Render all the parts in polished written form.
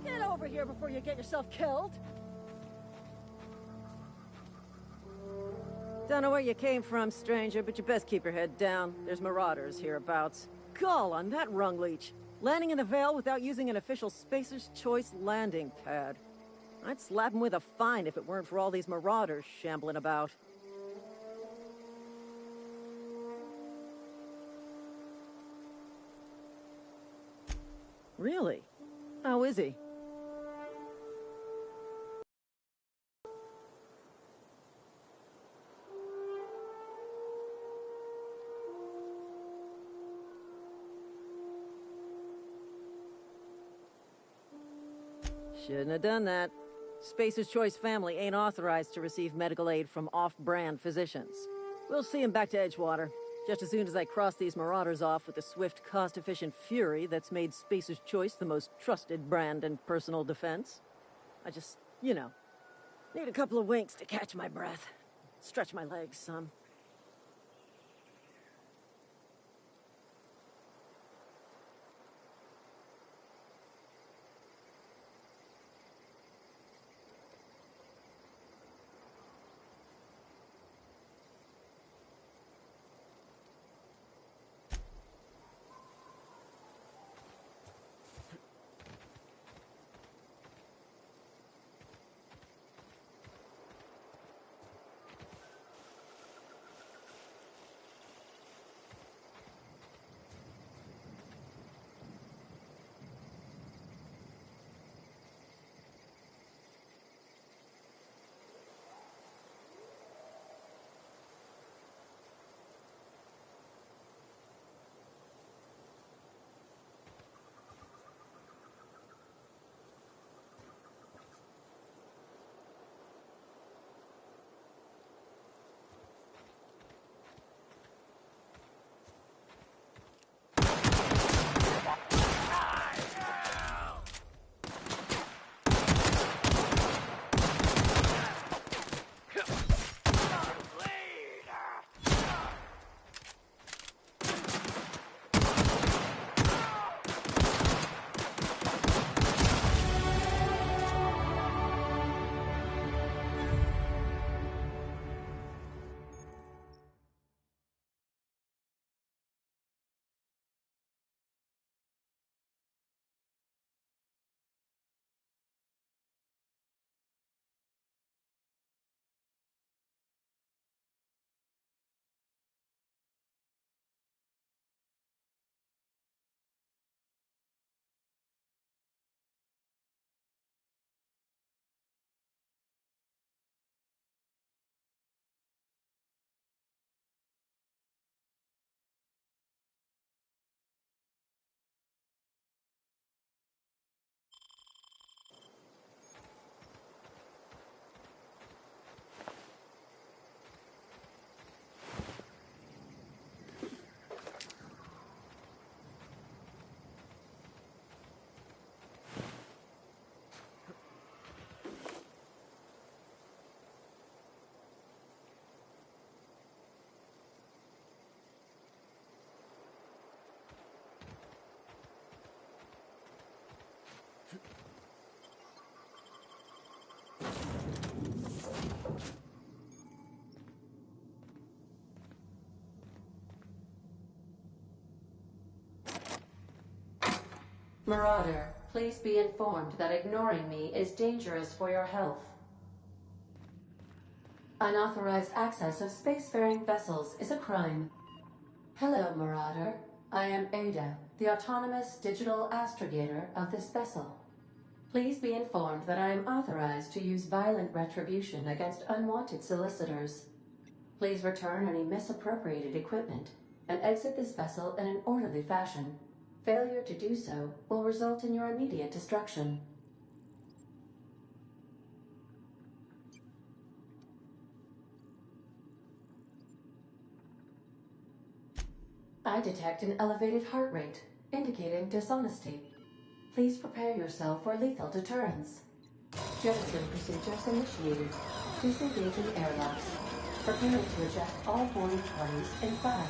Get over here before you get yourself killed. Don't know where you came from, stranger, but you best keep your head down. There's marauders hereabouts. Gall on that rung leech. Landing in the Vale without using an official Spacer's Choice landing pad. I'd slap him with a fine if it weren't for all these marauders shambling about. Really? How is he? Shouldn't have done that. Spacer's Choice family ain't authorized to receive medical aid from off-brand physicians. We'll see him back to Edgewater, just as soon as I cross these marauders off with the swift, cost-efficient fury that's made Spacer's Choice the most trusted brand in personal defense. I just, need a couple of winks to catch my breath. Stretch my legs some. Marauder, please be informed that ignoring me is dangerous for your health. Unauthorized access of spacefaring vessels is a crime. Hello, Marauder. I am Ada, the autonomous digital astrogator of this vessel. Please be informed that I am authorized to use violent retribution against unwanted solicitors. Please return any misappropriated equipment and exit this vessel in an orderly fashion. Failure to do so will result in your immediate destruction. I detect an elevated heart rate, indicating dishonesty. Please prepare yourself for lethal deterrence. Jettison procedures initiated. Disengaging airlocks. Preparing to eject all boarding parties in 5,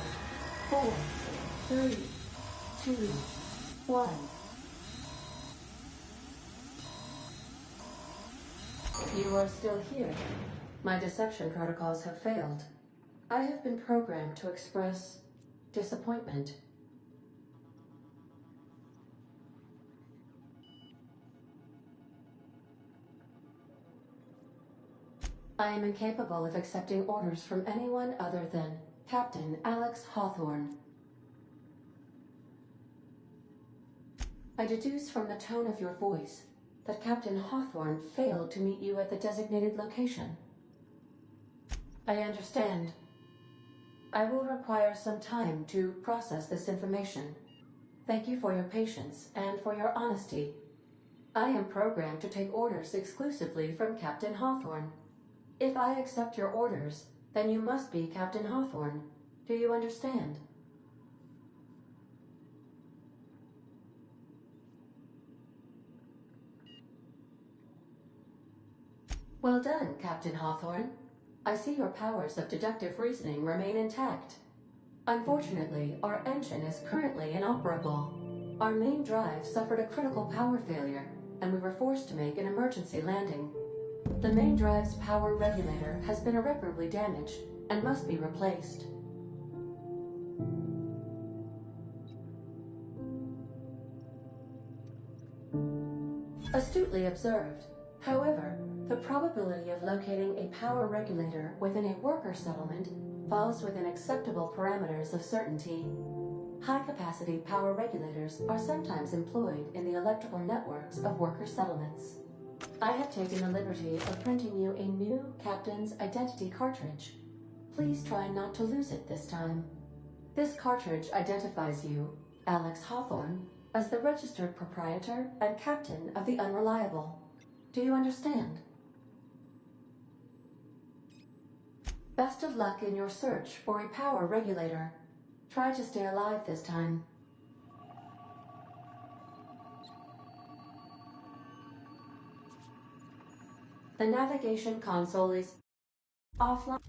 4, 3, 2, 1. You are still here. My deception protocols have failed. I have been programmed to express disappointment. I am incapable of accepting orders from anyone other than Captain Alex Hawthorne. I deduce from the tone of your voice that Captain Hawthorne failed to meet you at the designated location. I understand. I will require some time to process this information. Thank you for your patience and for your honesty. I am programmed to take orders exclusively from Captain Hawthorne. If I accept your orders, then you must be Captain Hawthorne. Do you understand? Well done, Captain Hawthorne. I see your powers of deductive reasoning remain intact. Unfortunately, our engine is currently inoperable. Our main drive suffered a critical power failure, and we were forced to make an emergency landing. The main drive's power regulator has been irreparably damaged and must be replaced. Astutely observed. However, the probability of locating a power regulator within a worker settlement falls within acceptable parameters of certainty. High-capacity power regulators are sometimes employed in the electrical networks of worker settlements. I have taken the liberty of printing you a new Captain's Identity cartridge. Please try not to lose it this time. This cartridge identifies you, Alex Hawthorne, as the registered proprietor and captain of the Unreliable. Do you understand? Best of luck in your search for a power regulator. Try to stay alive this time. The navigation console is offline.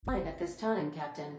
At this time, Captain.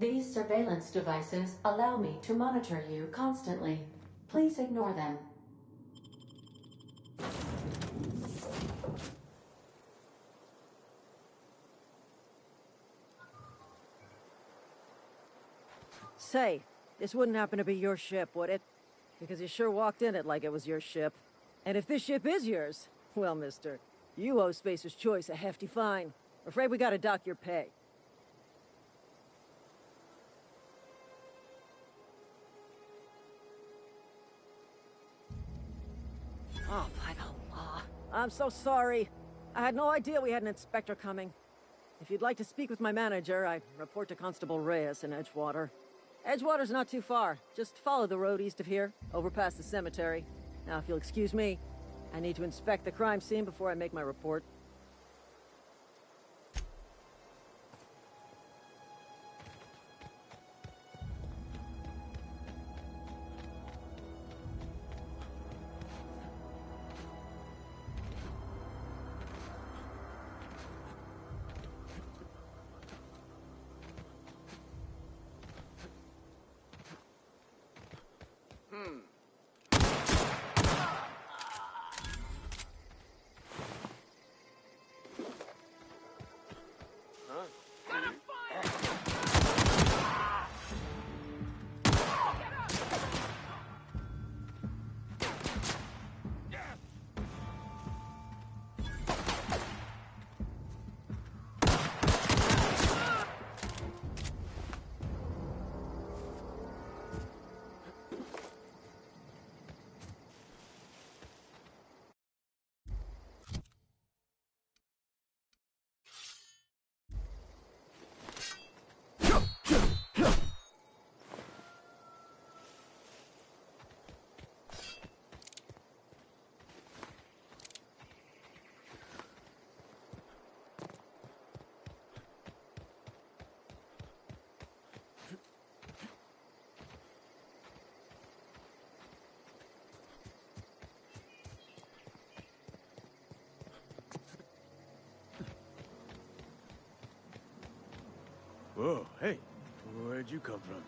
These surveillance devices allow me to monitor you constantly. Please ignore them. Say, this wouldn't happen to be your ship, would it? Because you sure walked in it like it was your ship. And if this ship is yours, well, mister, you owe Spacer's Choice a hefty fine. Afraid we gotta dock your pay. Oh, by the law. I'm so sorry. I had no idea we had an inspector coming. If you'd like to speak with my manager, I'd report to Constable Reyes in Edgewater. Edgewater's not too far. Just follow the road east of here, over past the cemetery. Now, if you'll excuse me, I need to inspect the crime scene before I make my report. Whoa, hey, where'd you come from?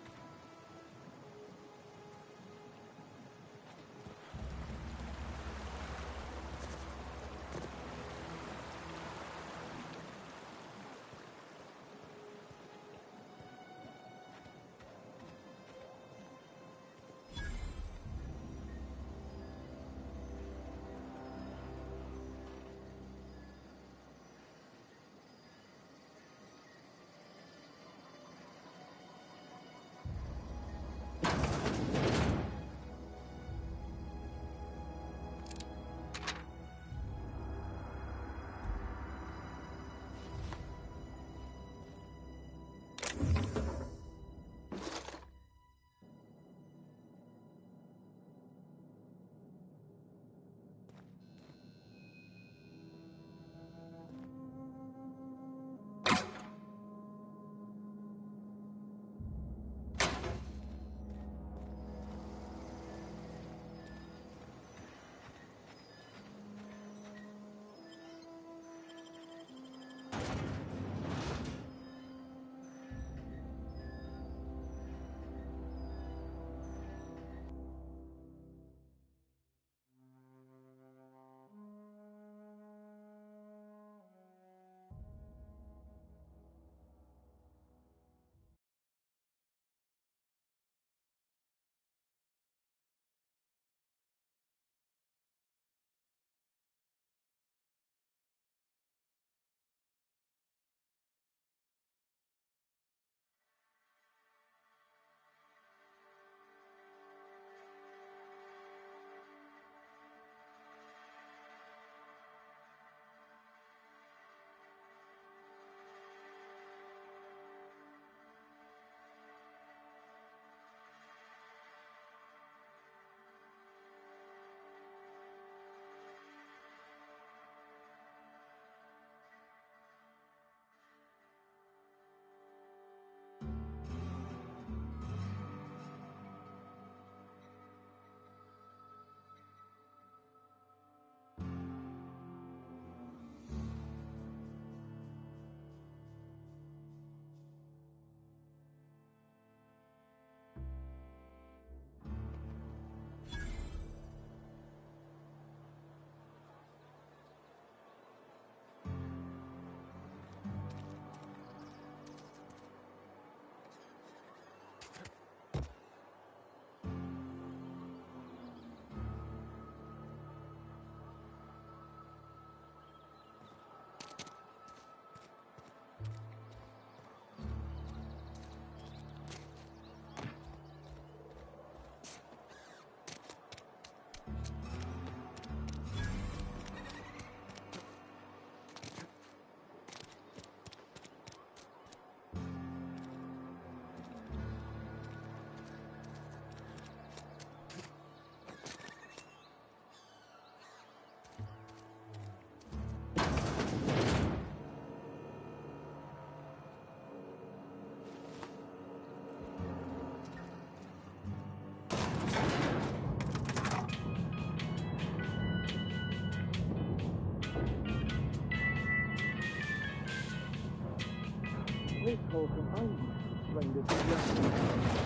Miss Holcomb, I need to explain this to you.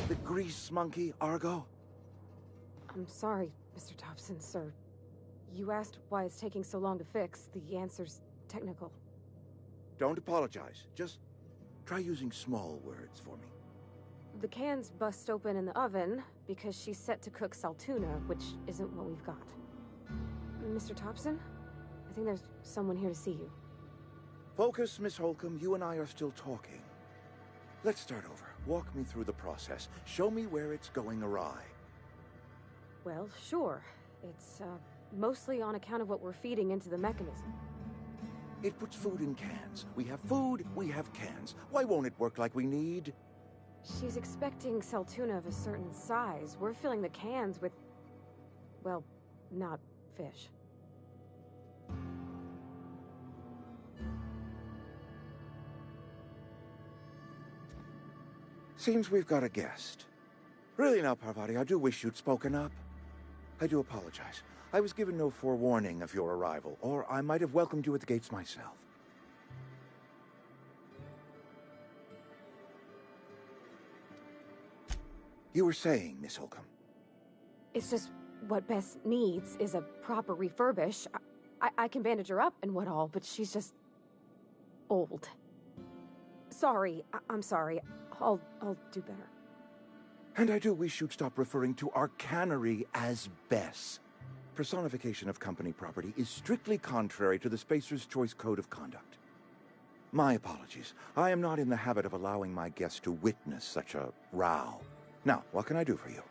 The grease monkey, Argo? I'm sorry, Mr. Thompson, sir. You asked why it's taking so long to fix. The answer's technical. Don't apologize. Just try using small words for me. The cans bust open in the oven because she's set to cook saltuna, which isn't what we've got. Mr. Thompson? I think there's someone here to see you. Focus, Miss Holcomb. You and I are still talking. Let's start over. Walk me through the process. Show me where it's going awry. Well, sure. It's, mostly on account of what we're feeding into the mechanism. It puts food in cans. We have food, we have cans. Why won't it work like we need? She's expecting saltuna of a certain size. We're filling the cans with, well, not fish. Seems we've got a guest. Really now, Parvati, I do wish you'd spoken up. I do apologize. I was given no forewarning of your arrival, or I might have welcomed you at the gates myself. You were saying, Miss Holcomb. It's just what Bess needs is a proper refurbish. I can bandage her up and what all, but she's just old. Sorry, I'm sorry. I'll do better. And I do wish you'd stop referring to our cannery as Bess. Personification of company property is strictly contrary to the Spacer's Choice Code of Conduct. My apologies. I am not in the habit of allowing my guests to witness such a row. Now, what can I do for you?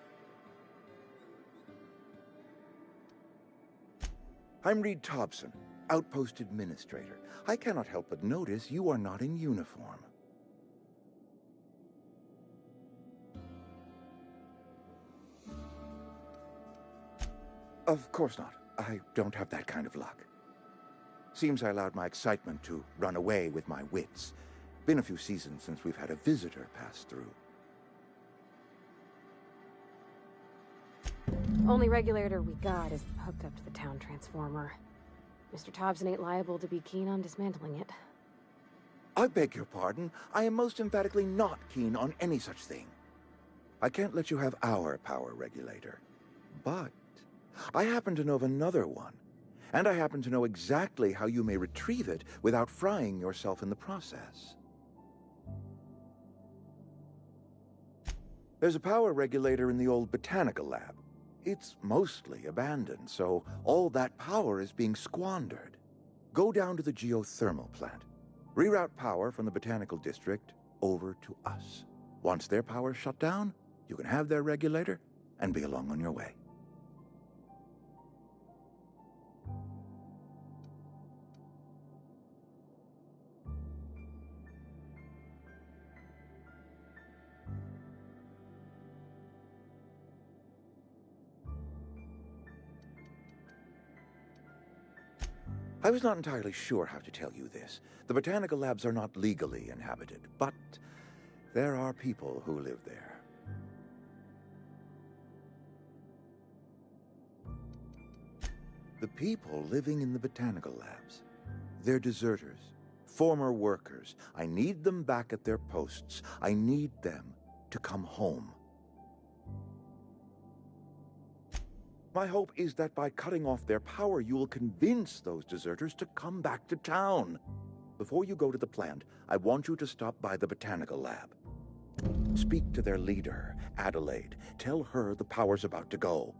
I'm Reed Thompson, Outpost Administrator. I cannot help but notice you are not in uniform. Of course not. I don't have that kind of luck. Seems I allowed my excitement to run away with my wits. Been a few seasons since we've had a visitor pass through. Only regulator we got is hooked up to the town transformer. Mr. Thompson ain't liable to be keen on dismantling it. I beg your pardon. I am most emphatically not keen on any such thing. I can't let you have our power regulator. But I happen to know of another one. And I happen to know exactly how you may retrieve it without frying yourself in the process. There's a power regulator in the old botanical lab. It's mostly abandoned, so all that power is being squandered. Go down to the geothermal plant. Reroute power from the botanical district over to us. Once their power's shut down, you can have their regulator and be along on your way. I was not entirely sure how to tell you this. The botanical labs are not legally inhabited, but there are people who live there. The people living in the botanical labs, they're deserters, former workers. I need them back at their posts. I need them to come home. My hope is that by cutting off their power, you will convince those deserters to come back to town. Before you go to the plant, I want you to stop by the botanical lab. Speak to their leader, Adelaide. Tell her the power's about to go,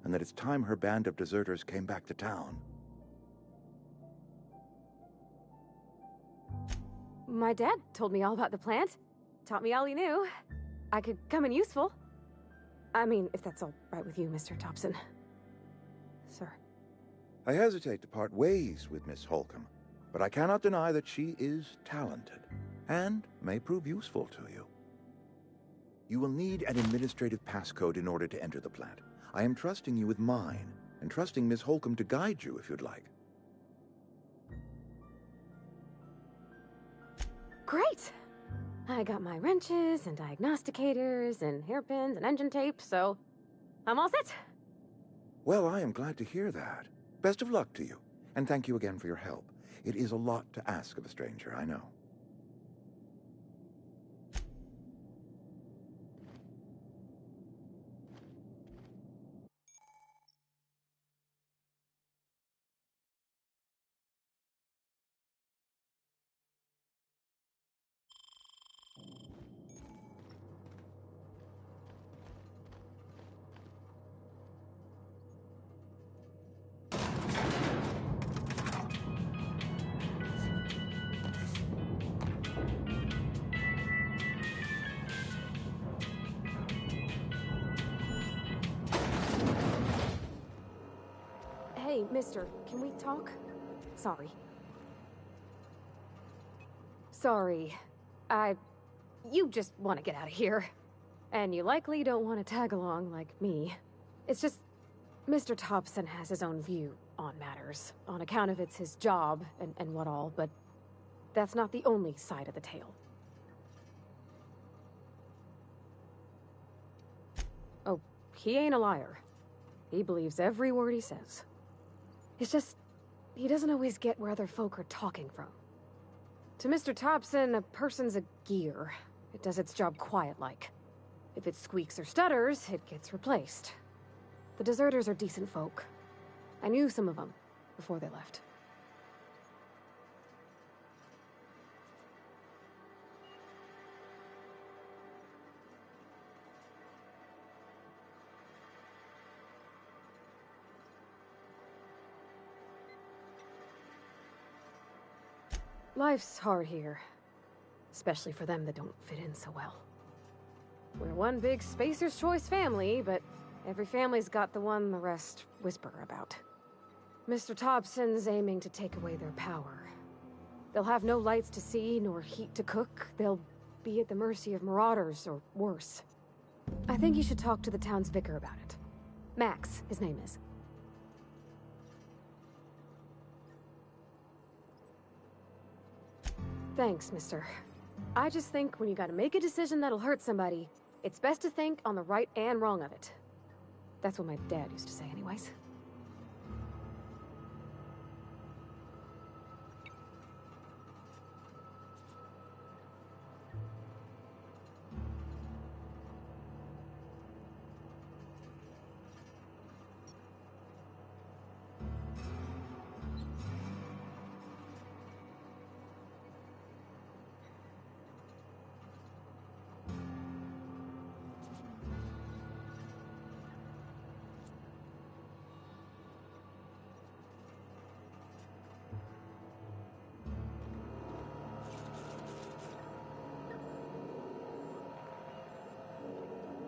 and that it's time her band of deserters came back to town. My dad told me all about the plant. Taught me all he knew. I could come in useful. I mean, if that's all right with you, Mr. Thompson. Sir. I hesitate to part ways with Miss Holcomb, but I cannot deny that she is talented and may prove useful to you. You will need an administrative passcode in order to enter the plant. I am trusting you with mine, and trusting Miss Holcomb to guide you if you'd like. Great! I got my wrenches and diagnosticators and hairpins and engine tape, so I'm all set. Well, I am glad to hear that. Best of luck to you, and thank you again for your help. It is a lot to ask of a stranger, I know. Hey, mister, can we talk? Sorry. Sorry. You just want to get out of here. And you likely don't want to tag along like me. It's just, Mr. Thompson has his own view on matters, on account of it's his job and what all, but that's not the only side of the tale. Oh, he ain't a liar. He believes every word he says. It's just, he doesn't always get where other folk are talking from. To Mr. Thompson, a person's a gear. It does its job quiet-like. If it squeaks or stutters, it gets replaced. The deserters are decent folk. I knew some of them before they left. Life's hard here. Especially for them that don't fit in so well. We're one big Spacer's Choice family, but every family's got the one the rest whisper about. Mr. Thompson's aiming to take away their power. They'll have no lights to see, nor heat to cook. They'll be at the mercy of marauders, or worse. I think you should talk to the town's vicar about it. Max, his name is. Thanks, mister. I just think when you gotta make a decision that'll hurt somebody, it's best to think on the right and wrong of it. That's what my dad used to say anyways.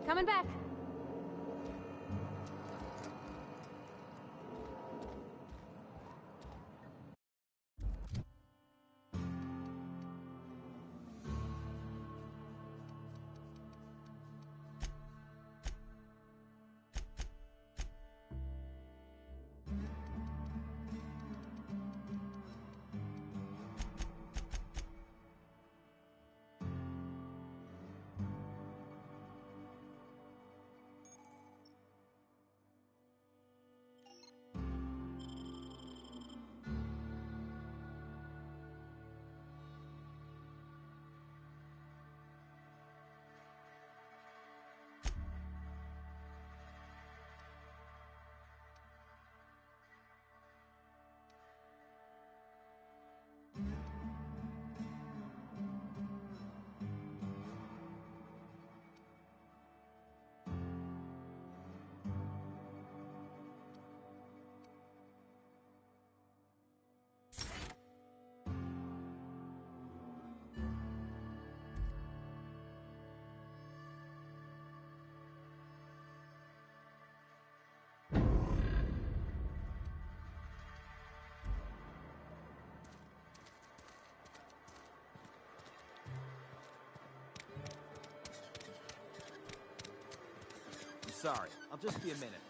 Coming back. Sorry, I'll just be a minute.